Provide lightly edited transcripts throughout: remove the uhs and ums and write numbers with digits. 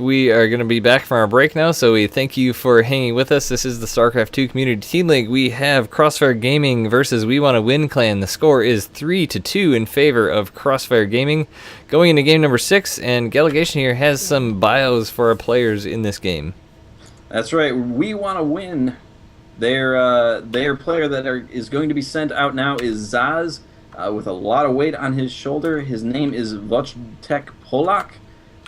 We are going to be back from our break now, so we thank you for hanging with us. This is the StarCraft 2 Community Team League. We have Crossfire Gaming versus WeWannaWin clan. The score is 3-2 in favor of Crossfire Gaming. Going into game number 6, and Delegation here has some bios for our players in this game. That's right. WeWannaWin. Their player that is going to be sent out now is Zaz, with a lot of weight on his shoulder. His name is Wojtek Polak.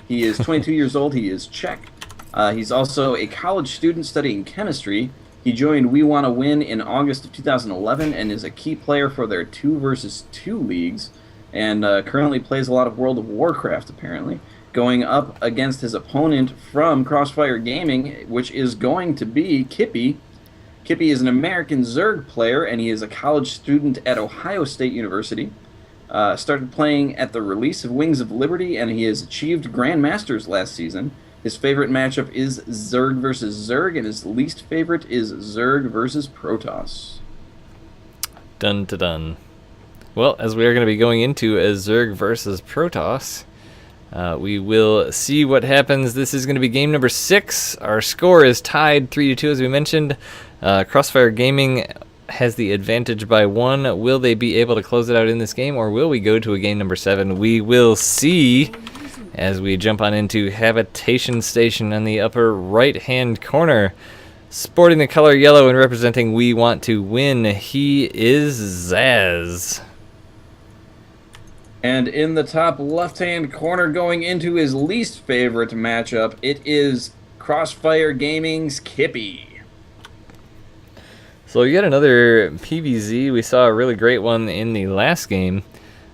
He is 22 years old. He is Czech. He's also a college student studying chemistry. He joined WeWannaWin in August of 2011 and is a key player for their 2 versus 2 leagues, and currently plays a lot of World of Warcraft, apparently, going up against his opponent from Crossfire Gaming, which is going to be Kippy. Kippy is an American Zerg player, and he is a college student at Ohio State University. Started playing at the release of Wings of Liberty, and he has achieved Grandmasters last season. His favorite matchup is Zerg versus Zerg, and his least favorite is Zerg versus Protoss. Dun to dun. Well, as we are going to be going into a Zerg versus Protoss, we will see what happens. This is going to be game number 6. Our score is tied 3-2, as we mentioned. Crossfire Gaming has the advantage by 1. Will they be able to close it out in this game, or will we go to a game number 7? We will see as we jump on into Habitation Station on the upper right-hand corner. Sporting the color yellow and representing We Want to Win, he is Zaz. And in the top left-hand corner, going into his least favorite matchup, it is Crossfire Gaming's Kippy. So yet another PvZ. We saw a really great one in the last game.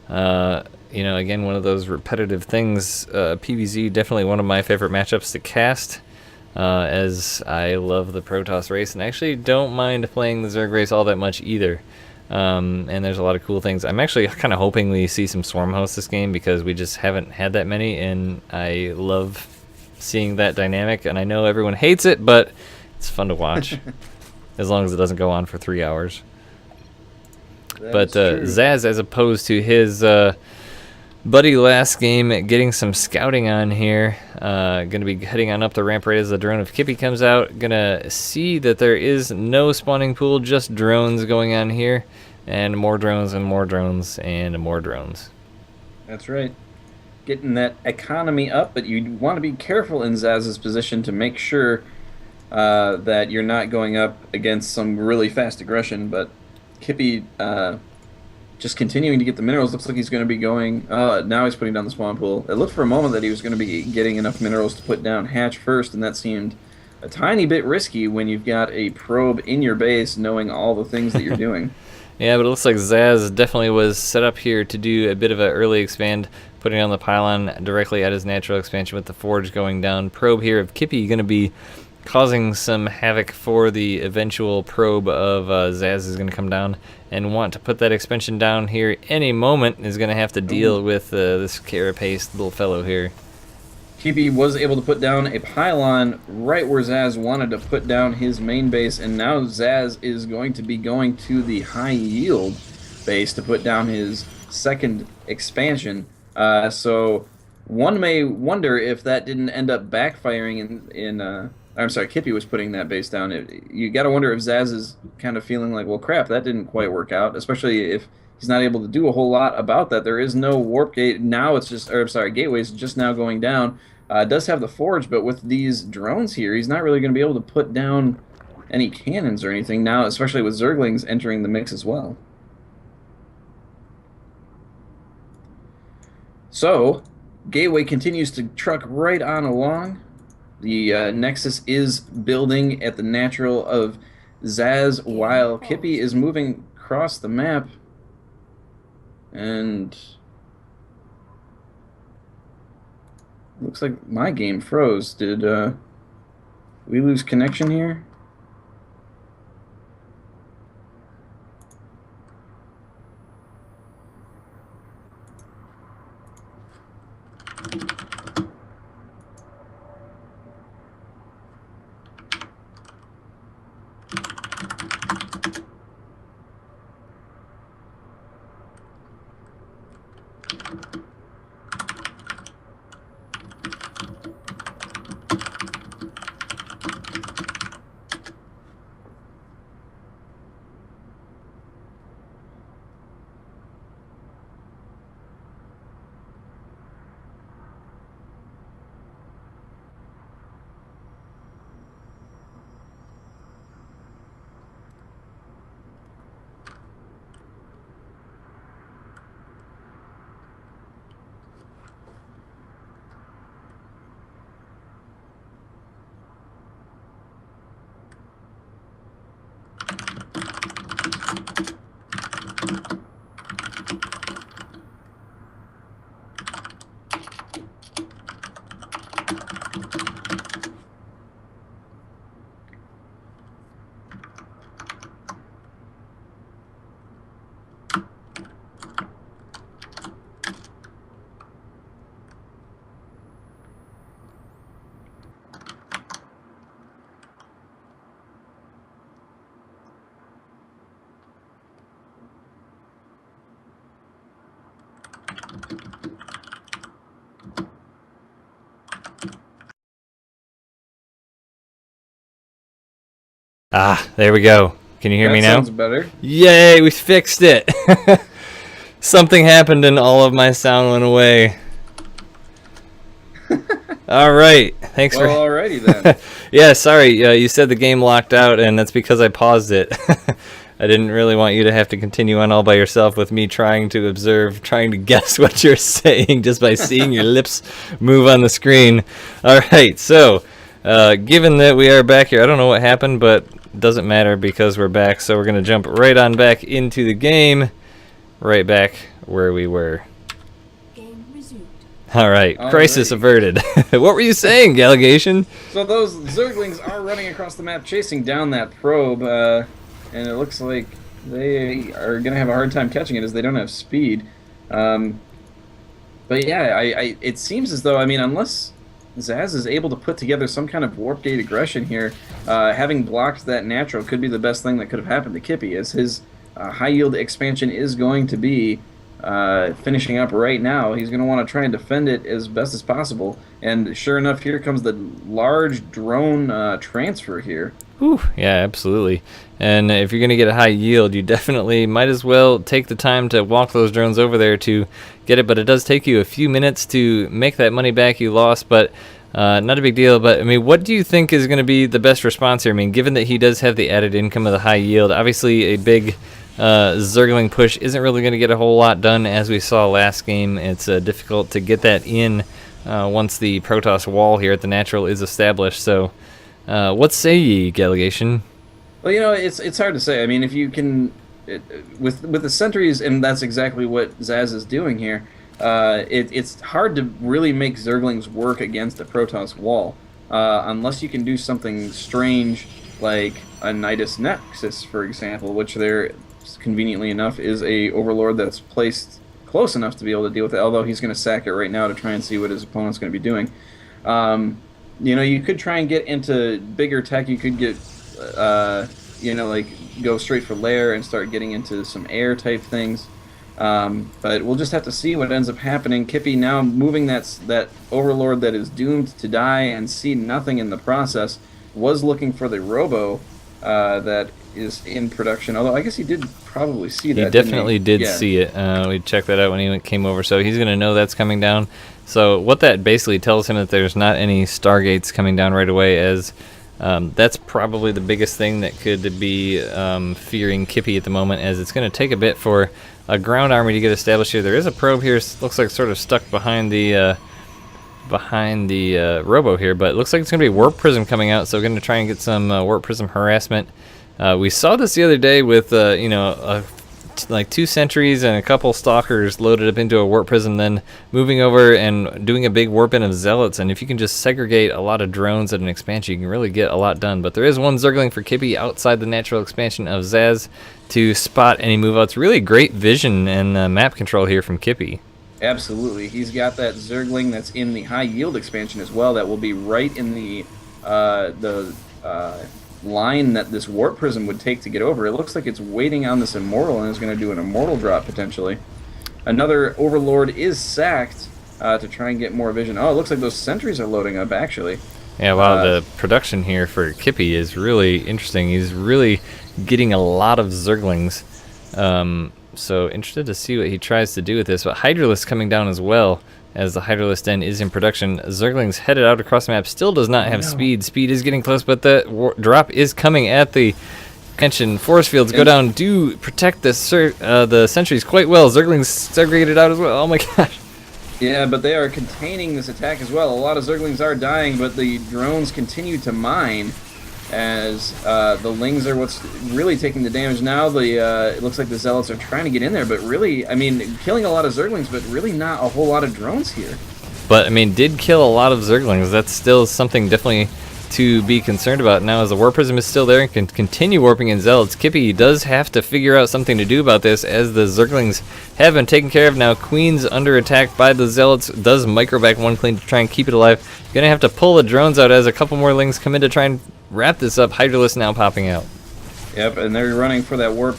Again, one of those repetitive things. PvZ, definitely one of my favorite matchups to cast, as I love the Protoss race, and actually don't mind playing the Zerg race all that much either. And there's a lot of cool things. I'm actually kind of hoping we see some Swarm hosts this game, because we just haven't had that many, and I love seeing that dynamic. And I know everyone hates it, but it's fun to watch. As long as it doesn't go on for 3 hours. But Zaz, as opposed to his buddy last game, getting some scouting on here. Going to be heading on up the ramp right as the drone of Kippy comes out. Going to see that there is no spawning pool, just drones going on here. And more drones and more drones and more drones. That's right. Getting that economy up, but you want to be careful in Zaz's position to make sure that you're not going up against some really fast aggression. But Kippy just continuing to get the minerals. Looks like he's going to be going... now he's putting down the spawn pool. It looked for a moment that he was going to be getting enough minerals to put down Hatch first, and that seemed a tiny bit risky when you've got a probe in your base knowing all the things that you're doing. Yeah, but it looks like Zaz definitely was set up here to do a bit of an early expand, putting on the pylon directly at his natural expansion with the forge going down. Probe here of Kippy going to be causing some havoc for the eventual probe of Zaz is going to come down and want to put that expansion down here any moment. Is going to have to deal with this carapace little fellow here. Kippy was able to put down a pylon right where Zaz wanted to put down his main base, and now Zaz is going to be going to the high yield base to put down his second expansion. So one may wonder if that didn't end up backfiring I'm sorry, Kippy was putting that base down. You got to wonder if Zaz is kind of feeling like, well, crap, that didn't quite work out, especially if he's not able to do a whole lot about that. There is no warp gate. Now it's just, gateway's just now going down. It does have the forge, but with these drones here, he's not really going to be able to put down any cannons or anything now, especially with Zerglings entering the mix as well. So, Gateway continues to truck right on along. The Nexus is building at the natural of Zaz while Kippy is moving across the map. And looks like my game froze. Did we lose connection here? Ah, there we go. Can you hear me now? That sounds better. Yay, we fixed it. Something happened and all of my sound went away. All right. Thanks for... Well, alrighty then. Yeah, sorry. You said the game locked out, and that's because I paused it. I didn't really want you to have to continue on all by yourself with me trying to observe, trying to guess what you're saying just by seeing your lips move on the screen. All right, so given that we are back here, I don't know what happened, but it doesn't matter because we're back, so we're going to jump right on back into the game, right back where we were. Game resumed. All right, crisis averted. What were you saying, Gallegation? So those Zerglings are running across the map chasing down that probe, and it looks like they are going to have a hard time catching it as they don't have speed. But yeah, it seems as though, I mean, unless Zaz is able to put together some kind of warp gate aggression here, having blocked that natural could be the best thing that could have happened to Kippy, as his high yield expansion is going to be finishing up right now. He's going to want to try and defend it as best as possible. And sure enough, here comes the large drone transfer here. Whew, yeah, absolutely. And if you're going to get a high yield, you definitely might as well take the time to walk those drones over there to get it. But it does take you a few minutes to make that money back you lost, but not a big deal. But, I mean, what do you think is going to be the best response here? I mean, given that he does have the added income of the high yield, obviously a big Zergling push isn't really going to get a whole lot done, as we saw last game. It's difficult to get that in once the Protoss wall here at the natural is established. So, what say ye, Gallegation? Well, you know, it's hard to say. I mean, if you can, with the sentries, and that's exactly what Zaz is doing here. It's hard to really make Zerglings work against a Protoss wall unless you can do something strange like a Nidus Nexus, for example, which there, conveniently enough, is a Overlord that's placed close enough to be able to deal with it. Although he's going to sack it right now to try and see what his opponent's going to be doing. You know, you could try and get into bigger tech. You could get, you know, like go straight for lair and start getting into some air type things. But we'll just have to see what ends up happening. Kippy now moving that Overlord that is doomed to die and see nothing in the process. Was looking for the Robo that is in production. Although I guess he did probably see that. He definitely did see it. We checked that out when he came over, so he's going to know that's coming down. So what that basically tells him that there's not any Stargates coming down right away, as that's probably the biggest thing that could be fearing Kippy at the moment, as it's going to take a bit for a ground army to get established here. There is a probe here, looks like sort of stuck behind the Robo here, but it looks like it's going to be Warp Prism coming out, so we're going to try and get some Warp Prism harassment. We saw this the other day with, you know, like 2 sentries and a couple stalkers loaded up into a Warp Prism, then moving over and doing a big warp in of Zealots. And if you can just segregate a lot of drones at an expansion, you can really get a lot done. But there is one Zergling for Kippy outside the natural expansion of Zaz to spot any move outs. Really great vision and map control here from Kippy. Absolutely. He's got that Zergling that's in the high yield expansion as well. That will be right in the line that this Warp Prism would take to get over. It looks like it's waiting on this Immortal and is going to do an Immortal drop potentially. Another Overlord is sacked to try and get more vision. Oh, it looks like those sentries are loading up actually. Yeah, wow, the production here for Kippy is really interesting. He's really getting a lot of Zerglings. So interested to see what he tries to do with this. But Hydralisk coming down as well, as the Hydralisk Den is in production. Zerglings headed out across the map. Still does not have speed. Speed is getting close, but the drop is coming at the expansion. Force fields go down. Do protect the sentries quite well. Zerglings segregated out as well. Oh my gosh. Yeah, but they are containing this attack as well. A lot of Zerglings are dying, but the drones continue to mine as the Lings are what's really taking the damage now. It looks like the Zealots are trying to get in there, but really, I mean, killing a lot of Zerglings, but really not a whole lot of drones here. But, I mean, did kill a lot of Zerglings. That's still something definitely to be concerned about. Now, as the Warp Prism is still there and can continue warping in Zealots, Kippy does have to figure out something to do about this, as the Zerglings have been taken care of. Now, Queen's under attack by the Zealots. Does microback one Queen to try and keep it alive. Gonna have to pull the drones out as a couple more Lings come in to try and wrap this up. Hydralisk now popping out. Yep, and they're running for that Warp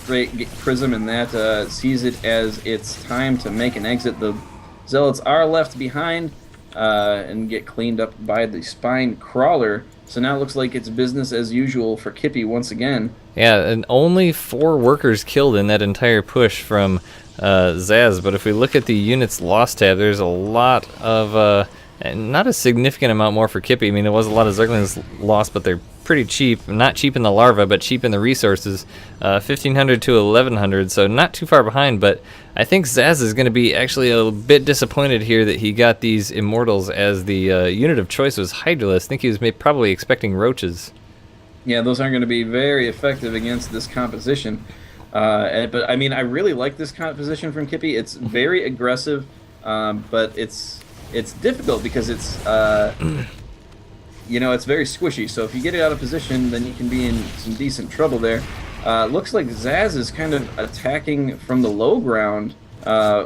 Prism, and that sees it as it's time to make an exit. The Zealots are left behind. and get cleaned up by the Spine Crawler. So now it looks like it's business as usual for Kippy once again. Yeah, and only 4 workers killed in that entire push from Zaz. But if we look at the units lost tab, there's a lot of, not a significant amount more for Kippy. I mean, there was a lot of Zerglings lost, but they're pretty cheap. Not cheap in the larva, but cheap in the resources. 1,500 to 1,100, so not too far behind. But I think Zaz is going to be actually a bit disappointed here that he got these Immortals, as the unit of choice was Hydralisk. I think he was probably expecting Roaches. Yeah, those aren't going to be very effective against this composition. But I mean, I really like this composition from Kippy. It's very aggressive, but it's difficult because it's it's very squishy. So if you get it out of position, then you can be in some decent trouble there. Looks like Zaz is kind of attacking from the low ground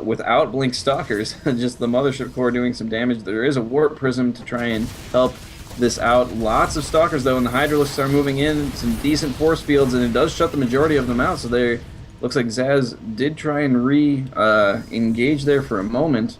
without Blink Stalkers. Just the Mothership Core doing some damage. There is a Warp Prism to try and help this out. Lots of Stalkers though, and the Hydralisks are moving in. Some decent force fields, and it does shut the majority of them out. So there looks like Zaz did try and engage there for a moment.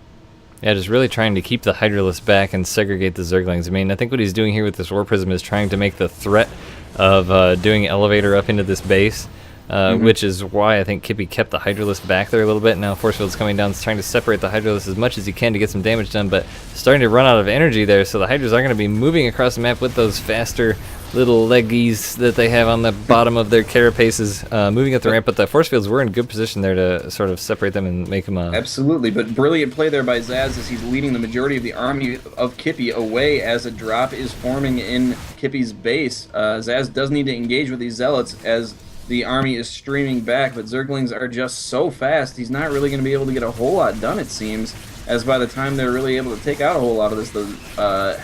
Yeah, just really trying to keep the Hydralisk back and segregate the Zerglings. I mean, I think what he's doing here with this War Prism is trying to make the threat of doing Elevator up into this base, which is why I think Kippy kept the Hydralisk back there a little bit. Now Force Field's coming down, trying to separate the Hydralisk as much as he can to get some damage done, but starting to run out of energy there, so the Hydras are going to be moving across the map with those faster little leggies that they have on the bottom of their carapaces, moving up the ramp, but the Force Fields were in good position there to sort of separate them and make them... Absolutely, but brilliant play there by Zaz as he's leading the majority of the army of Kippy away as a drop is forming in Kippy's base. Zaz does need to engage with these Zealots as the army is streaming back, but Zerglings are just so fast, he's not really going to be able to get a whole lot done, it seems, as by the time they're really able to take out a whole lot of this, the the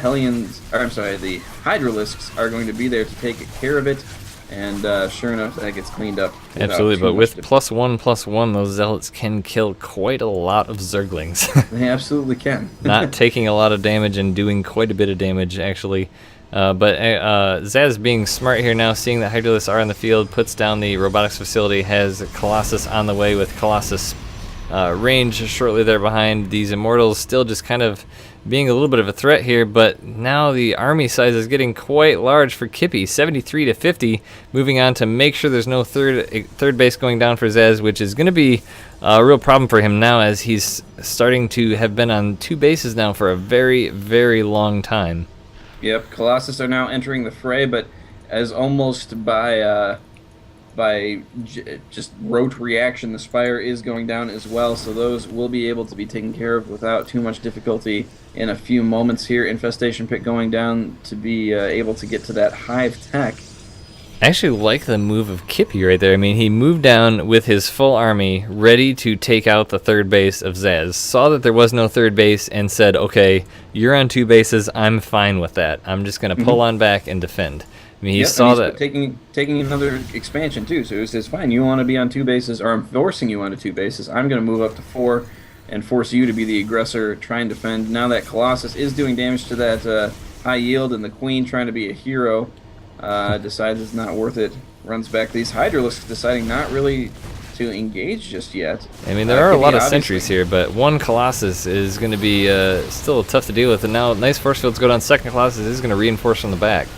Hydralisks are going to be there to take care of it, and sure enough, that gets cleaned up. Absolutely, but with +1/+1, those Zealots can kill quite a lot of Zerglings. They absolutely can. Not taking a lot of damage and doing quite a bit of damage, actually. But Zaz being smart here now, seeing that Hydralisks are in the field, puts down the robotics facility, has Colossus on the way with Colossus range shortly there behind. These Immortals still just kind of being a little bit of a threat here, but now the army size is getting quite large for Kippy, 73 to 50, moving on to make sure there's no third base going down for Zaz, which is going to be a real problem for him now, as he's starting to have been on 2 bases now for a very, very long time. Yep, Colossus are now entering the fray, but as almost by just rote reaction, the Spire is going down as well, so those will be able to be taken care of without too much difficulty in a few moments here. Infestation Pit going down to be able to get to that Hive Tech. I actually like the move of Kippy right there. I mean, he moved down with his full army, ready to take out the third base of Zaz. Saw that there was no third base and said, okay, you're on 2 bases, I'm fine with that. I'm just going to pull on back and defend. I mean, he saw that... taking another expansion, too. So he says, fine, you want to be on 2 bases, or I'm forcing you onto 2 bases. I'm going to move up to 4 and force you to be the aggressor, try and defend. Now that Colossus is doing damage to that high yield, and the Queen trying to be a hero... decides it's not worth it, runs back. These Hydralisks deciding not really to engage just yet. I mean, there are a lot of sentries here, but one Colossus is going to be still tough to deal with, and now nice force fields go down. Second Colossus is going to reinforce from the back.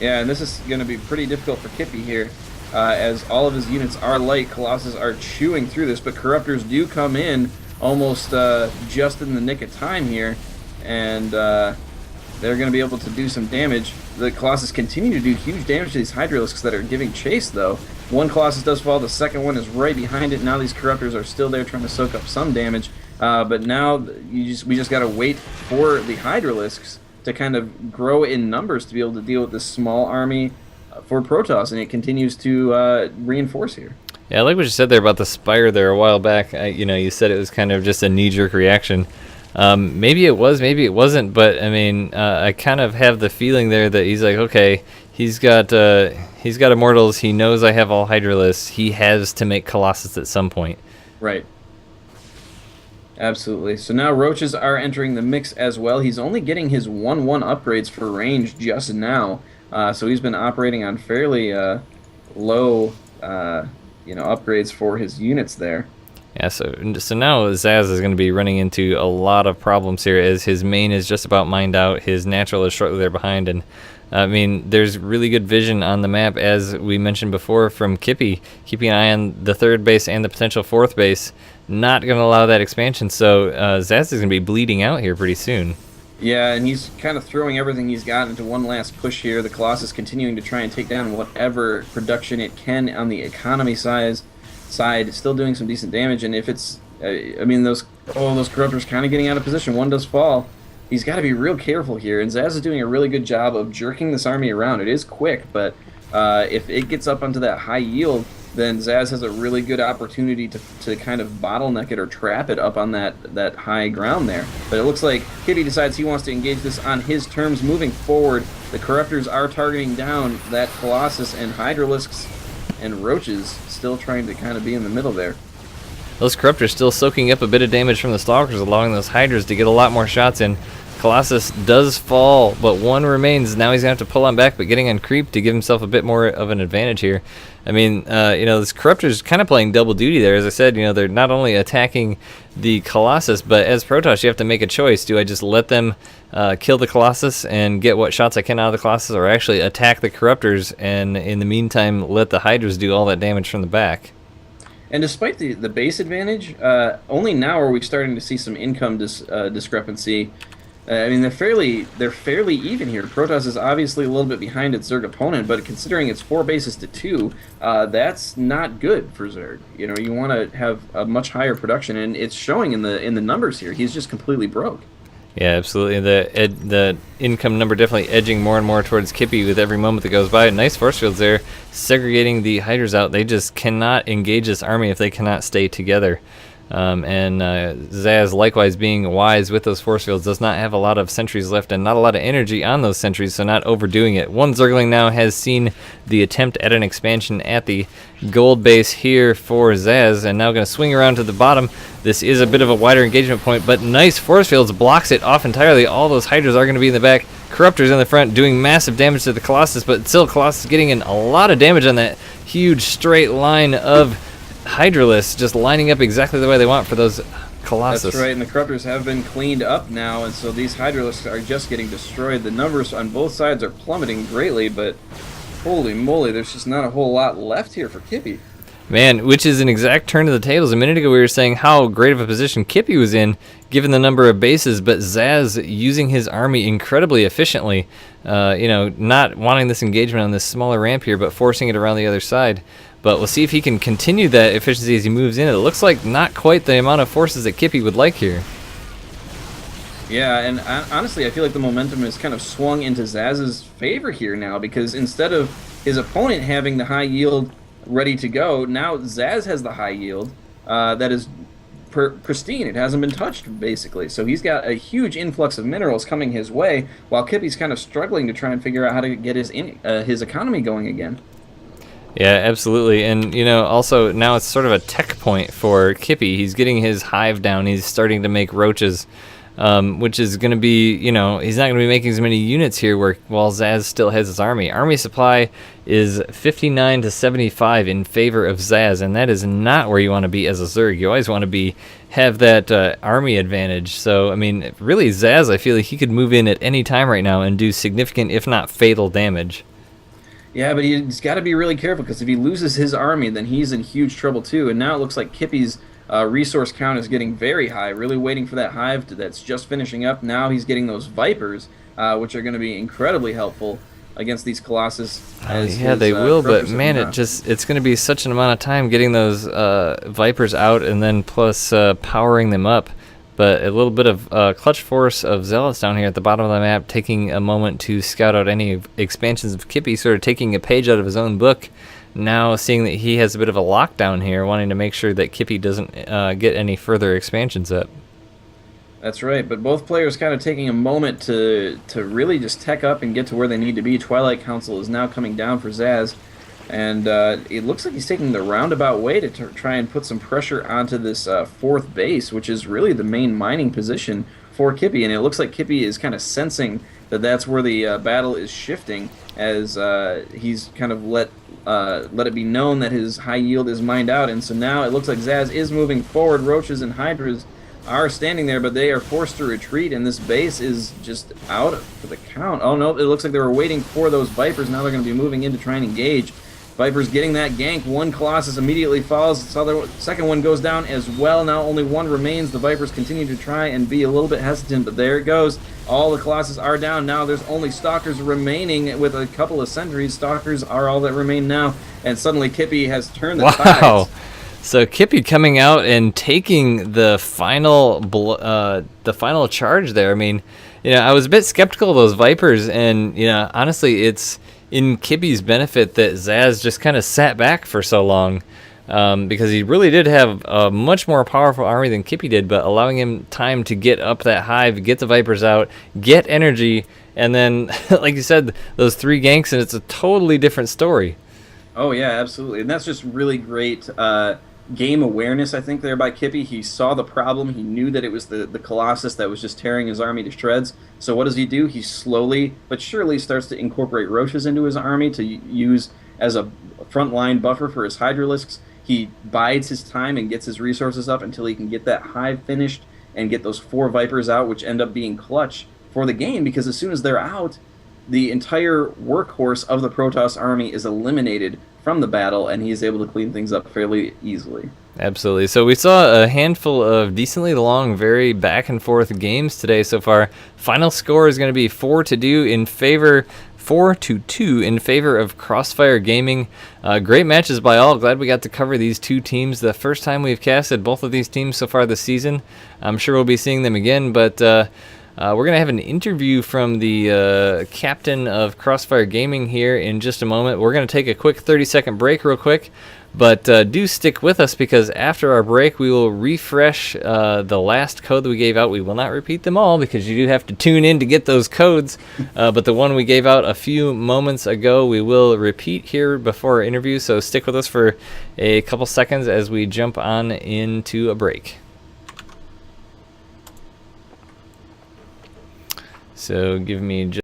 Yeah, and this is going to be pretty difficult for Kippy here, as all of his units are light. Colossus are chewing through this, but Corruptors do come in almost just in the nick of time here, and they're going to be able to do some damage. The Colossus continue to do huge damage to these Hydralisks that are giving chase, though. One Colossus does fall, the second one is right behind it. Now these Corruptors are still there trying to soak up some damage, but now we just got to wait for the Hydralisks to kind of grow in numbers to be able to deal with this small army for Protoss, and it continues to reinforce here. Yeah, I like what you said there about the Spire there a while back. You said it was kind of just a knee-jerk reaction. Maybe it was, maybe it wasn't, but I mean, I kind of have the feeling there that he's like, okay, he's got Immortals, he knows I have all Hydralisks, he has to make Colossus at some point. Right. Absolutely. So now Roaches are entering the mix as well. He's only getting his 1/1 upgrades for range just now, so he's been operating on fairly low, upgrades for his units there. Yeah, so now Zaz is going to be running into a lot of problems here as his main is just about mined out. His natural is shortly there behind, and I mean, there's really good vision on the map, as we mentioned before, from Kippy, keeping an eye on the third base and the potential fourth base. Not going to allow that expansion, so Zaz is going to be bleeding out here pretty soon. Yeah, and he's kind of throwing everything he's got into one last push here. The Colossus continuing to try and take down whatever production it can on the economy side, still doing some decent damage. And if it's, I mean, those Corruptors kind of getting out of position. One does fall. He's got to be real careful here, and Zaz is doing a really good job of jerking this army around. It is quick, but if it gets up onto that high yield, then Zaz has a really good opportunity to kind of bottleneck it or trap it up on that high ground there. But it looks like Kippy decides he wants to engage this on his terms moving forward. The Corruptors are targeting down that Colossus, and Hydralisks and Roaches still trying to kind of be in the middle there. Those Corruptors still soaking up a bit of damage from the Stalkers, allowing those Hydras to get a lot more shots in. Colossus does fall, but one remains. Now he's going to have to pull on back, but getting on creep to give himself a bit more of an advantage here. I mean, this Corruptor's kind of playing double duty there. As I said, they're not only attacking the Colossus, but as Protoss, you have to make a choice. Do I just let them kill the Colossus and get what shots I can out of the Colossus, or actually attack the Corruptors and, in the meantime, let the Hydras do all that damage from the back? And despite the base advantage, only now are we starting to see some income discrepancy. I mean, they're fairly even here. Protoss is obviously a little bit behind its Zerg opponent, but considering it's 4 bases to 2, that's not good for Zerg. You want to have a much higher production, and it's showing in the numbers here. He's just completely broke. Yeah, absolutely. The income number definitely edging more and more towards Kippy with every moment that goes by. Nice force fields there, segregating the Hydras out. They just cannot engage this army if they cannot stay together. And Zaz, likewise being wise with those force fields, does not have a lot of sentries left and not a lot of energy on those sentries, so not overdoing it. One Zergling now has seen the attempt at an expansion at the gold base here for Zaz, and now going to swing around to the bottom. This is a bit of a wider engagement point, but nice force fields blocks it off entirely. All those Hydras are going to be in the back. Corruptors in the front doing massive damage to the Colossus, but still Colossus getting in a lot of damage on that huge straight line of Hydralisks, just lining up exactly the way they want for those Colossus. That's right, and the Corruptors have been cleaned up now, and so these Hydralisks are just getting destroyed. The numbers on both sides are plummeting greatly, but holy moly, there's just not a whole lot left here for Kippy. Man, which is an exact turn of the tables. A minute ago we were saying how great of a position Kippy was in, given the number of bases, but Zaz using his army incredibly efficiently, not wanting this engagement on this smaller ramp here, but forcing it around the other side. But we'll see if he can continue that efficiency as he moves in. It looks like not quite the amount of forces that Kippy would like here. Yeah, and honestly, I feel like the momentum has kind of swung into Zaz's favor here now, because instead of his opponent having the high yield ready to go, now Zaz has the high yield that is pristine. It hasn't been touched, basically. So he's got a huge influx of minerals coming his way, while Kippy's kind of struggling to try and figure out how to get his economy going again. Yeah, absolutely. And, also now it's sort of a tech point for Kippy. He's getting his hive down. He's starting to make roaches, which is going to be, he's not going to be making as many units here while Zaz still has his army. Army supply is 59 to 75 in favor of Zaz, and that is not where you want to be as a Zerg. You always want to have that army advantage. So, I mean, really, Zaz, I feel like he could move in at any time right now and do significant, if not fatal, damage. Yeah, but he's got to be really careful, because if he loses his army, then he's in huge trouble too. And now it looks like Kippy's resource count is getting very high, really waiting for that hive that's just finishing up. Now he's getting those Vipers, which are going to be incredibly helpful against these Colossus. Yeah, they will, but man, it's going to be such an amount of time getting those Vipers out, and then plus powering them up. But a little bit of clutch force of Zealots down here at the bottom of the map, taking a moment to scout out any expansions of Kippy, sort of taking a page out of his own book. Now seeing that he has a bit of a lockdown here, wanting to make sure that Kippy doesn't get any further expansions up. That's right, but both players kind of taking a moment to really just tech up and get to where they need to be. Twilight Council is now coming down for Zaz, and it looks like he's taking the roundabout way to try and put some pressure onto this fourth base, which is really the main mining position for Kippy, and it looks like Kippy is kind of sensing that that's where the battle is shifting, as he's kind of let let it be known that his high yield is mined out. And so now it looks like Zaz is moving forward. Roaches and Hydras are standing there, but they are forced to retreat, and this base is just out for the count. Oh no, it looks like they were waiting for those Vipers. Now they're going to be moving in to try and engage. Vipers getting that gank. One Colossus immediately falls. The second one goes down as well. Now only one remains. The Vipers continue to try and be a little bit hesitant, but there it goes. All the Colossus are down. Now there's only Stalkers remaining with a couple of sentries. Stalkers are all that remain now, and suddenly Kippy has turned the tides. So Kippy coming out and taking the final charge there. I mean, I was a bit skeptical of those Vipers, and honestly, it's in Kippy's benefit that Zaz just kind of sat back for so long, because he really did have a much more powerful army than Kippy did, but allowing him time to get up that hive, get the Vipers out, get energy, and then, like you said, those 3 ganks, and it's a totally different story. Oh yeah, absolutely, and that's just really great game awareness, I think, there by Kippy. He saw the problem. He knew that it was the Colossus that was just tearing his army to shreds. So what does he do? He slowly but surely starts to incorporate Roaches into his army to use as a frontline buffer for his Hydralisks. He bides his time and gets his resources up until he can get that hive finished and get those 4 Vipers out, which end up being clutch for the game, because as soon as they're out, the entire workhorse of the Protoss army is eliminated from the battle, and he's able to clean things up fairly easily. Absolutely. So we saw a handful of decently long, very back and forth games today so far. Final score is going to be 4-2 in favor of Crossfire Gaming. Great matches by all. Glad we got to cover these 2 teams. The first time we've casted both of these teams so far this season. I'm sure we'll be seeing them again, but we're going to have an interview from the captain of Crossfire Gaming here in just a moment. We're going to take a quick 30-second break real quick, but do stick with us, because after our break we will refresh the last code that we gave out. We will not repeat them all, because you do have to tune in to get those codes, but the one we gave out a few moments ago we will repeat here before our interview, so stick with us for a couple seconds as we jump on into a break. So give me just